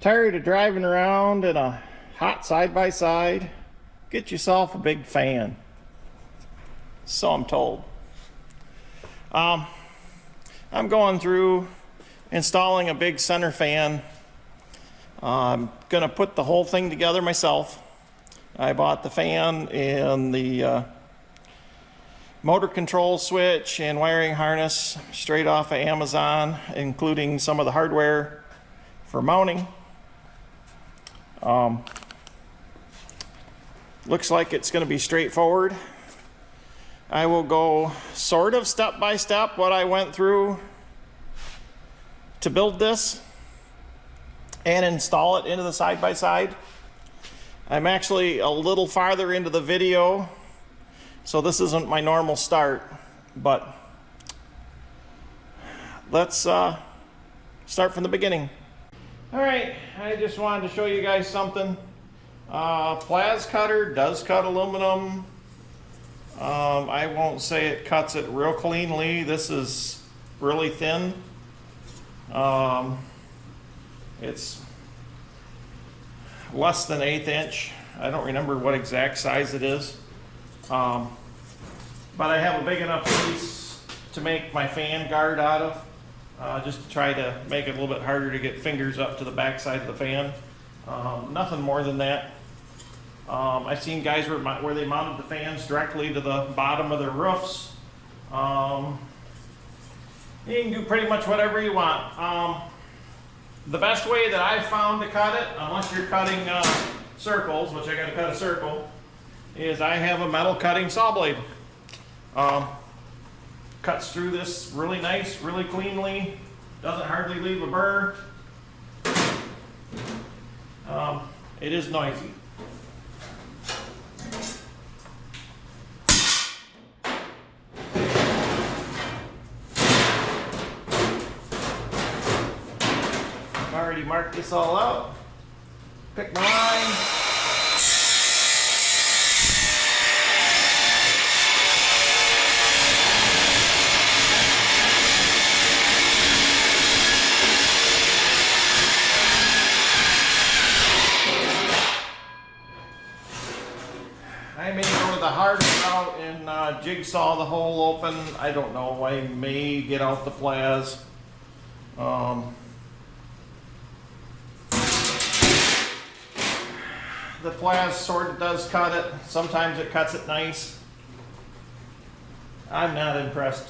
Tired of driving around in a hot side-by-side? Get yourself a big fan. So I'm told. I'm going through installing a big center fan. I'm gonna put the whole thing together myself. I bought the fan and the motor control switch and wiring harness straight off of Amazon, including some of the hardware for mounting. Looks like it's going to be straightforward. I will go sort of step by step what I went through to build this and install it into the side-by-side. I'm actually a little farther into the video, so this isn't my normal start, but let's start from the beginning. All right, I just wanted to show you guys something. Plas cutter does cut aluminum. I won't say it cuts it real cleanly. This is really thin. It's less than 1/8 inch. I don't remember what exact size it is. But I have a big enough piece to make my fan guard out of, just to try to make it a little bit harder to get fingers up to the back side of the fan. Nothing more than that. I've seen guys where they mounted the fans directly to the bottom of their roofs. You can do pretty much whatever you want. The best way that I've found to cut it, unless you're cutting circles, which I got to cut a circle, is I have a metal cutting saw blade. Cuts through this really nice, really cleanly, doesn't hardly leave a burr. It is noisy. I've already marked this all out. Pick my line. I may go the hard route and jigsaw the hole open. I don't know. I may get out the plas. The plas sort of does cut it. Sometimes it cuts it nice. I'm not impressed.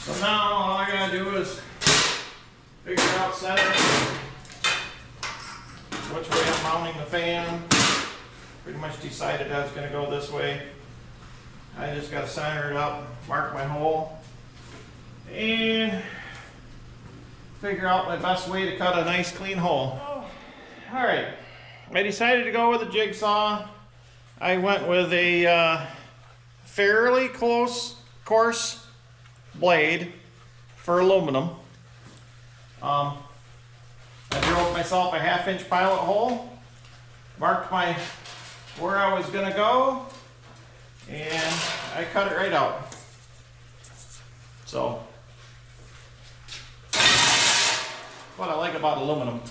So now all I gotta do is figure out center, which way I'm mounting the fan. Pretty much decided I was gonna go this way. I just gotta center it up, mark my hole, and figure out my best way to cut a nice clean hole. All right, I decided to go with a jigsaw. I went with a fairly coarse blade for aluminum. I drilled myself a 1/2 inch pilot hole, marked where I was gonna go, and I cut it right out. So, what I like about aluminum.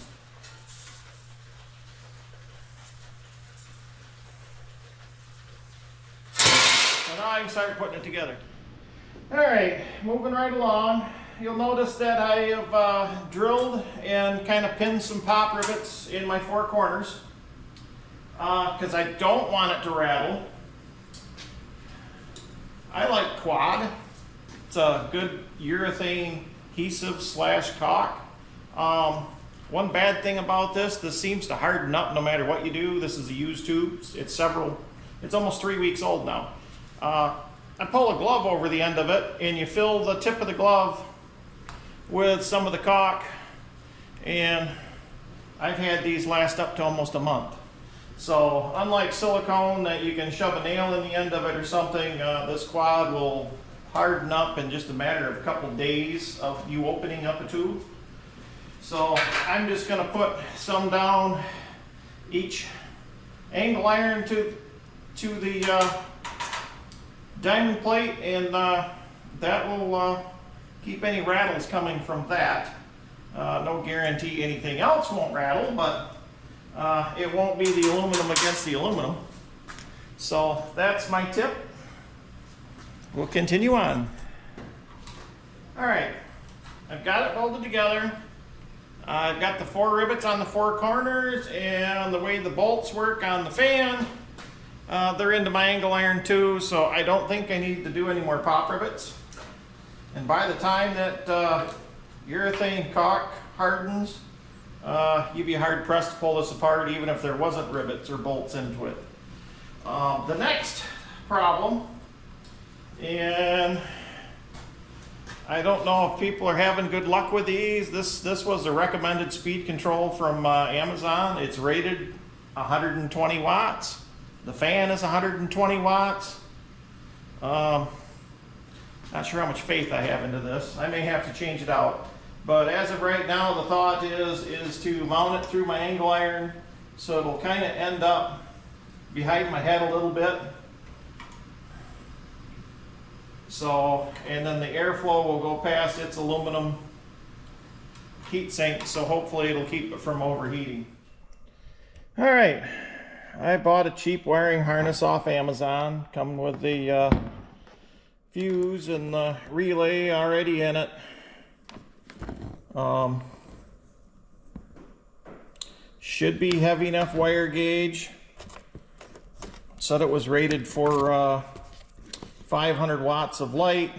So now I can start putting it together. All right, moving right along. You'll notice that I have drilled and kind of pinned some pop rivets in my 4 corners because I don't want it to rattle. I like quad. It's a good urethane adhesive / caulk. One bad thing about this seems to harden up no matter what you do. This is a used tube. It's almost 3 weeks old now. I pull a glove over the end of it and you fill the tip of the glove with some of the caulk, and I've had these last up to almost a month. So unlike silicone that you can shove a nail in the end of it or something, this quad will harden up in just a matter of a couple days of you opening up a tube. So I'm just going to put some down each angle iron to the diamond plate, and that will keep any rattles coming from that. No guarantee anything else won't rattle, but it won't be the aluminum against the aluminum. So that's my tip. We'll continue on. All right, I've got it bolted together. I've got the 4 rivets on the 4 corners, and the way the bolts work on the fan, they're into my angle iron too, so I don't think I need to do any more pop rivets. And by the time that urethane caulk hardens, you'd be hard pressed to pull this apart even if there wasn't rivets or bolts into it. The next problem, and I don't know if people are having good luck with these. This was a recommended speed control from Amazon. It's rated 120 watts. The fan is 120 watts. Not sure how much faith I have into this. I may have to change it out. But as of right now, the thought is to mount it through my angle iron so it'll kind of end up behind my head a little bit. So, and then the airflow will go past its aluminum heat sink, so hopefully it'll keep it from overheating. All right, I bought a cheap wiring harness off Amazon, coming with the fuse and the relay already in it. Should be heavy enough wire gauge. Said it was rated for 500 watts of light.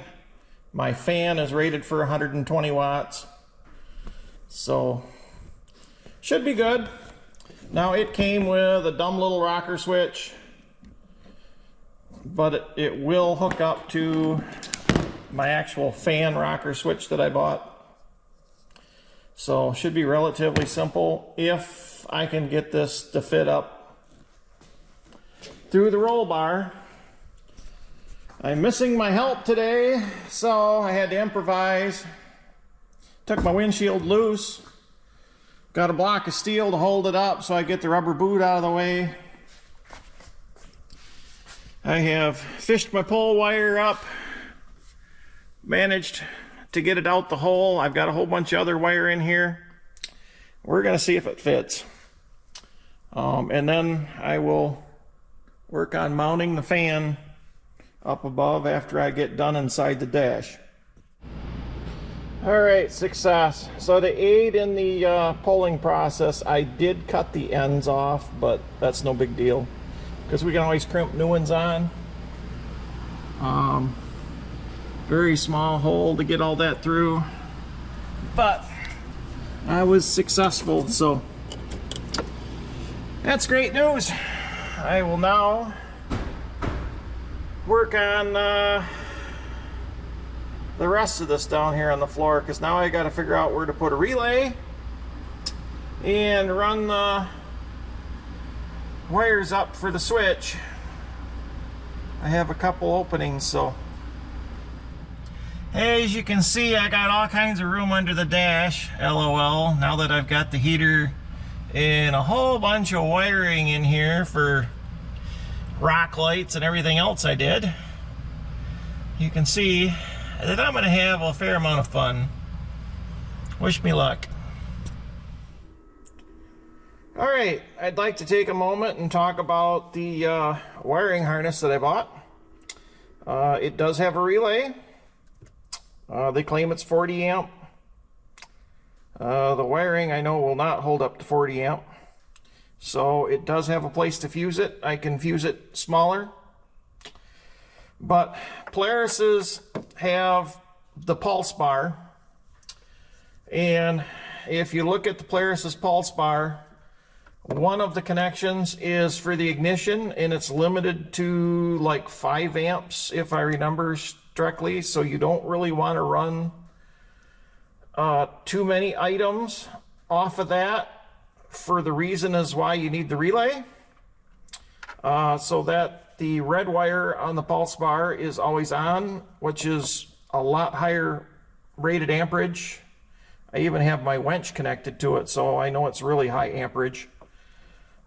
My fan is rated for 120 watts. So, should be good. Now it came with a dumb little rocker switch, but it will hook up to my actual fan rocker switch that I bought. So, should be relatively simple if I can get this to fit up through the roll bar. I'm missing my help today, so I had to improvise. Took my windshield loose. Got a block of steel to hold it up so I get the rubber boot out of the way. I have fished my pole wire up. Managed to get it out the hole. I've got a whole bunch of other wire in here. We're going to see if it fits. And then I will work on mounting the fan up above after I get done inside the dash. All right, success. So to aid in the pulling process, I did cut the ends off, but that's no big deal because we can always crimp new ones on. Very small hole to get all that through, but I was successful, so that's great news. I will now work on the rest of this down here on the floor, because now I got to figure out where to put a relay and run the wires up for the switch. I have a couple openings, so as you can see, I got all kinds of room under the dash, LOL, now that I've got the heater and a whole bunch of wiring in here for rock lights and everything else I did. You can see that I'm going to have a fair amount of fun. Wish me luck. Alright, I'd like to take a moment and talk about the wiring harness that I bought. It does have a relay. They claim it's 40 amp. The wiring I know will not hold up to 40 amp. So it does have a place to fuse it. I can fuse it smaller. But Polaris's have the pulse bar. And if you look at the Polaris's pulse bar, one of the connections is for the ignition, and it's limited to like 5 amps if I remember correctly. So you don't really want to run too many items off of that, for the reason is why you need the relay. so that the red wire on the pulse bar is always on, which is a lot higher rated amperage. I even have my winch connected to it, so I know it's really high amperage.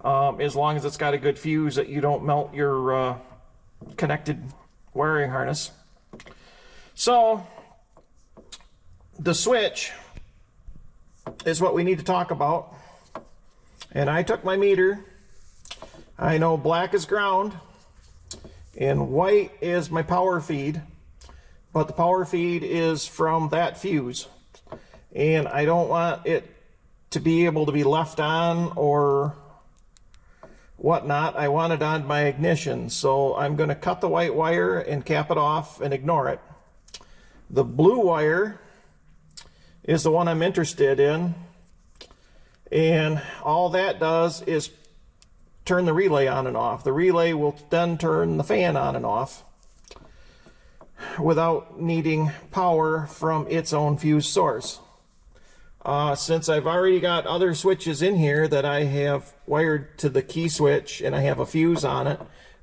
As long as it's got a good fuse that you don't melt your connected wiring harness. So the switch is what we need to talk about. And I took my meter. I know black is ground and white is my power feed, but the power feed is from that fuse. And I don't want it to be able to be left on or whatnot. I want it on my ignition. So I'm going to cut the white wire and cap it off and ignore it. The blue wire is the one I'm interested in. And all that does is turn the relay on and off. The relay will then turn the fan on and off without needing power from its own fuse source. Since I've already got other switches in here that I have wired to the key switch and I have a fuse on it,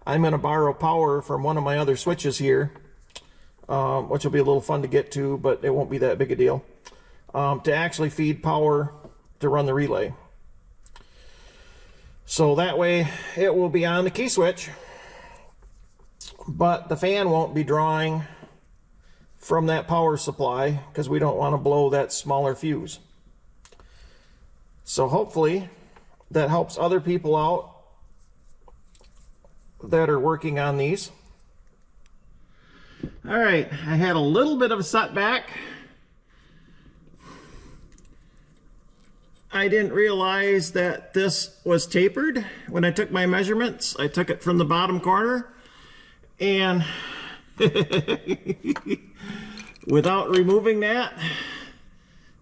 I'm going to borrow power from one of my other switches here, which will be a little fun to get to, but it won't be that big a deal, to actually feed power to run the relay. So that way it will be on the key switch, but the fan won't be drawing from that power supply because we don't want to blow that smaller fuse. So hopefully that helps other people out that are working on these. All right, I had a little bit of a setback. I didn't realize that this was tapered when I took my measurements. I took it from the bottom corner and without removing that,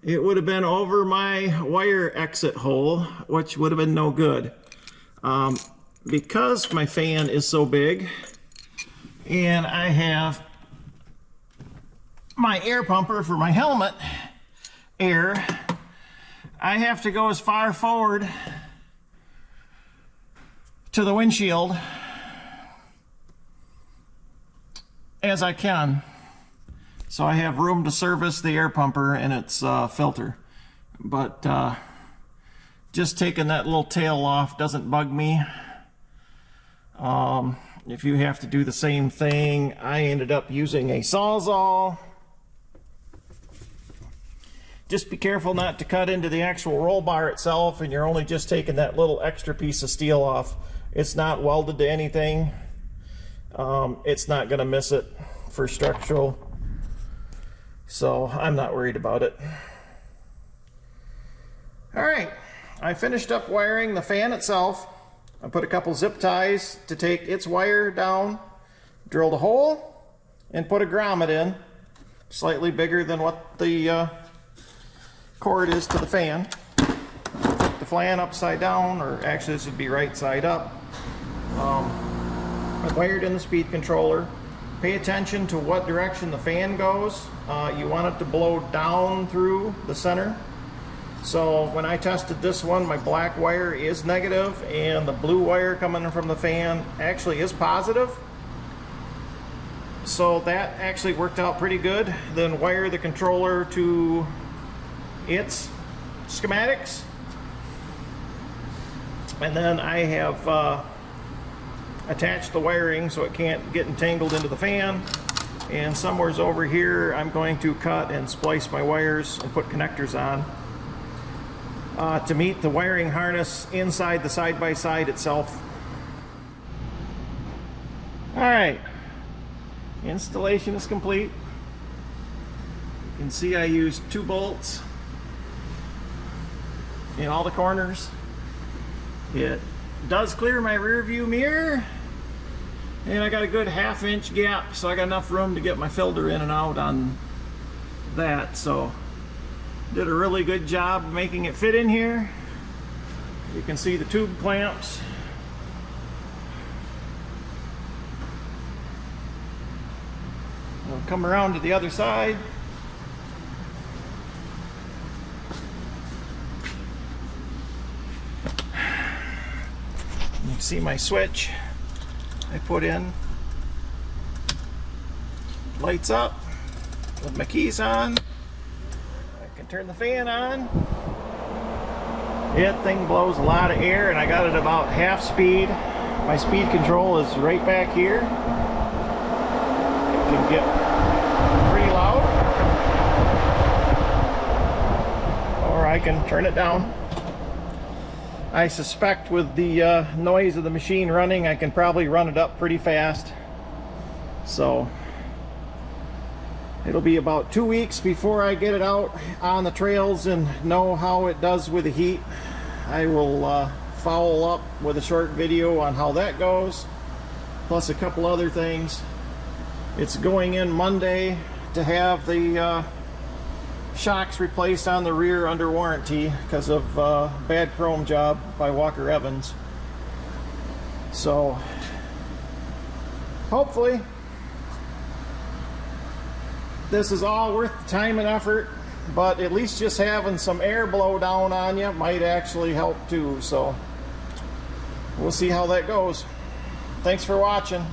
it would have been over my wire exit hole, which would have been no good. Because my fan is so big and I have my air pumper for my helmet air, I have to go as far forward to the windshield as I can. So I have room to service the air pumper and its filter. But just taking that little tail off doesn't bug me. If you have to do the same thing, I ended up using a Sawzall. Just be careful not to cut into the actual roll bar itself, and you're only just taking that little extra piece of steel off. It's not welded to anything. It's not going to miss it for structural. So I'm not worried about it. All right, I finished up wiring the fan itself. I put a couple zip ties to take its wire down, drilled a hole, and put a grommet in, slightly bigger than what the cord is to the fan. Flip the fan upside down, or actually this would be right side up. I wired in the speed controller. Pay attention to what direction the fan goes. You want it to blow down through the center. So when I tested this one, my black wire is negative and the blue wire coming from the fan actually is positive. So that actually worked out pretty good. Then wire the controller to its schematics. And then I have attached the wiring so it can't get entangled into the fan. And somewhere's over here I'm going to cut and splice my wires and put connectors on to meet the wiring harness inside the side-by-side itself. Alright, installation is complete. You can see I used 2 bolts in all the corners. It does clear my rear view mirror, and I got a good 1/2 inch gap, so I got enough room to get my filter in and out on that. So did a really good job making it fit in here. You can see the tube clamps. I'll come around to the other side. You can see my switch I put in. Lights up with my keys on. I can turn the fan on. That thing blows a lot of air, and I got it about half speed. My speed control is right back here. It can get pretty loud, or I can turn it down. I suspect with the noise of the machine running, I can probably run it up pretty fast. So it'll be about 2 weeks before I get it out on the trails and know how it does with the heat. I will follow up with a short video on how that goes, plus a couple other things. It's going in Monday to have the shocks replaced on the rear under warranty because of bad chrome job by Walker Evans. So hopefully this is all worth the time and effort, but at least just having some air blow down on you might actually help too. So we'll see how that goes. Thanks for watching.